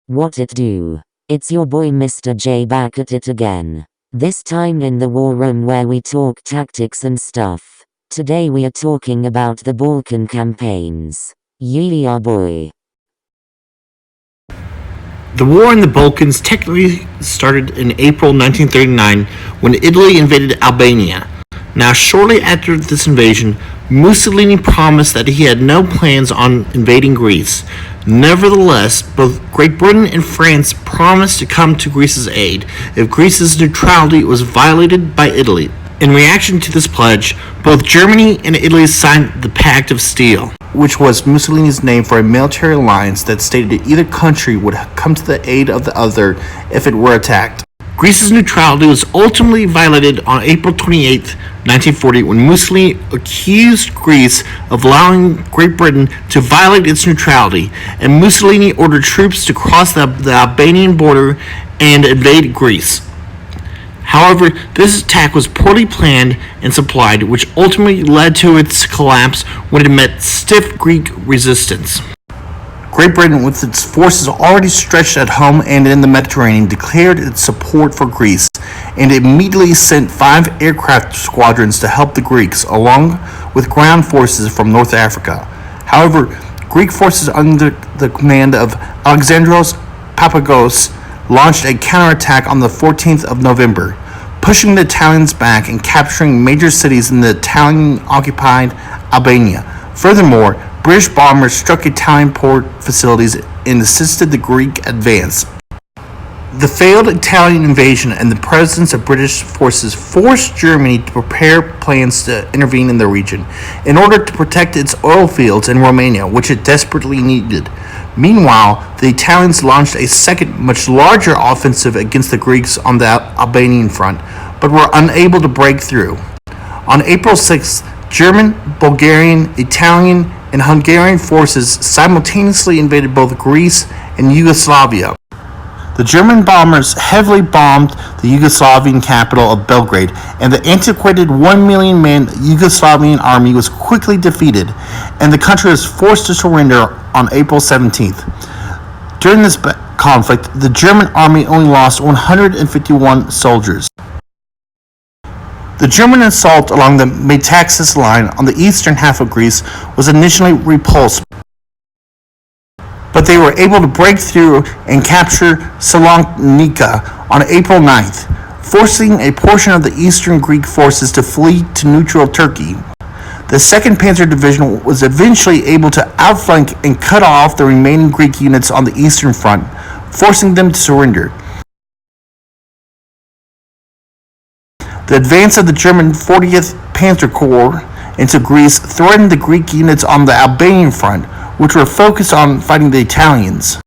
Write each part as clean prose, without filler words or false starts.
What it do? It's your boy Mr. J back at it again. This time in the war room where we talk tactics and stuff. Today we are talking about the Balkan campaigns. Yeah boy. The war in the Balkans technically started in April 1939 when Italy invaded Albania. Now, shortly after this invasion, Mussolini promised that he had no plans on invading Greece. Nevertheless, both Great Britain and France promised to come to Greece's aid if Greece's neutrality was violated by Italy. In reaction to this pledge, both Germany and Italy signed the Pact of Steel, which was Mussolini's name for a military alliance that stated that either country would come to the aid of the other if it were attacked. Greece's neutrality was ultimately violated on April 28, 1940, when Mussolini accused Greece of allowing Great Britain to violate its neutrality, and Mussolini ordered troops to cross the Albanian border and invade Greece. However, this attack was poorly planned and supplied, which ultimately led to its collapse when it met stiff Greek resistance. Great Britain, with its forces already stretched at home and in the Mediterranean, declared its support for Greece and immediately sent 5 aircraft squadrons to help the Greeks, along with ground forces from North Africa. However, Greek forces under the command of Alexandros Papagos launched a counterattack on the 14th of November, pushing the Italians back and capturing major cities in the Italian-occupied Albania. Furthermore, British bombers struck Italian port facilities and assisted the Greek advance. The failed Italian invasion and the presence of British forces forced Germany to prepare plans to intervene in the region in order to protect its oil fields in Romania, which it desperately needed. Meanwhile, the Italians launched a second, much larger offensive against the Greeks on the Albanian front, but were unable to break through. On April 6th, German, Bulgarian, Italian, and Hungarian forces simultaneously invaded both Greece and Yugoslavia. The German bombers heavily bombed the Yugoslavian capital of Belgrade, and the antiquated 1 million man Yugoslavian army was quickly defeated, and the country was forced to surrender on April 17th. During this conflict, the German army only lost 151 soldiers. The German assault along the Metaxas line on the eastern half of Greece was initially repulsed, but they were able to break through and capture Salonika on April 9th, forcing a portion of the eastern Greek forces to flee to neutral Turkey. The 2nd Panzer Division was eventually able to outflank and cut off the remaining Greek units on the eastern front, forcing them to surrender. The advance of the German 40th Panzer Corps into Greece threatened the Greek units on the Albanian front, which were focused on fighting the Italians.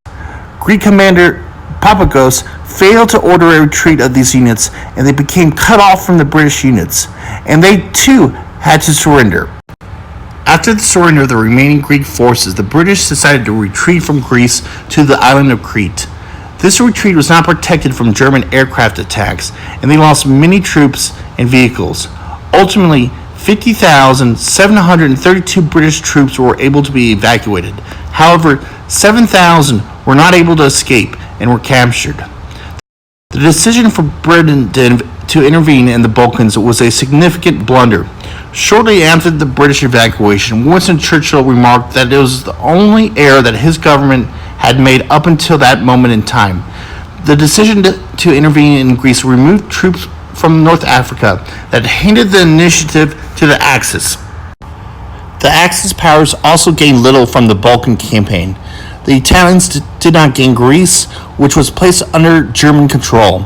Greek commander Papagos failed to order a retreat of these units, and they became cut off from the British units, and they too had to surrender. After the surrender of the remaining Greek forces, the British decided to retreat from Greece to the island of Crete. This retreat was not protected from German aircraft attacks, and they lost many troops and vehicles. Ultimately, 50,732 British troops were able to be evacuated. However, 7,000 were not able to escape and were captured. The decision for Britain to intervene in the Balkans was a significant blunder. Shortly after the British evacuation, Winston Churchill remarked that it was the only error that his government had made up until that moment in time. The decision to intervene in Greece removed troops from North Africa that handed the initiative to the Axis. The Axis powers also gained little from the Balkan campaign. The Italians did not gain Greece, which was placed under German control.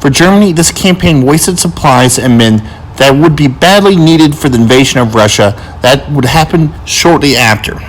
For Germany, this campaign wasted supplies and men that would be badly needed for the invasion of Russia that would happen shortly after.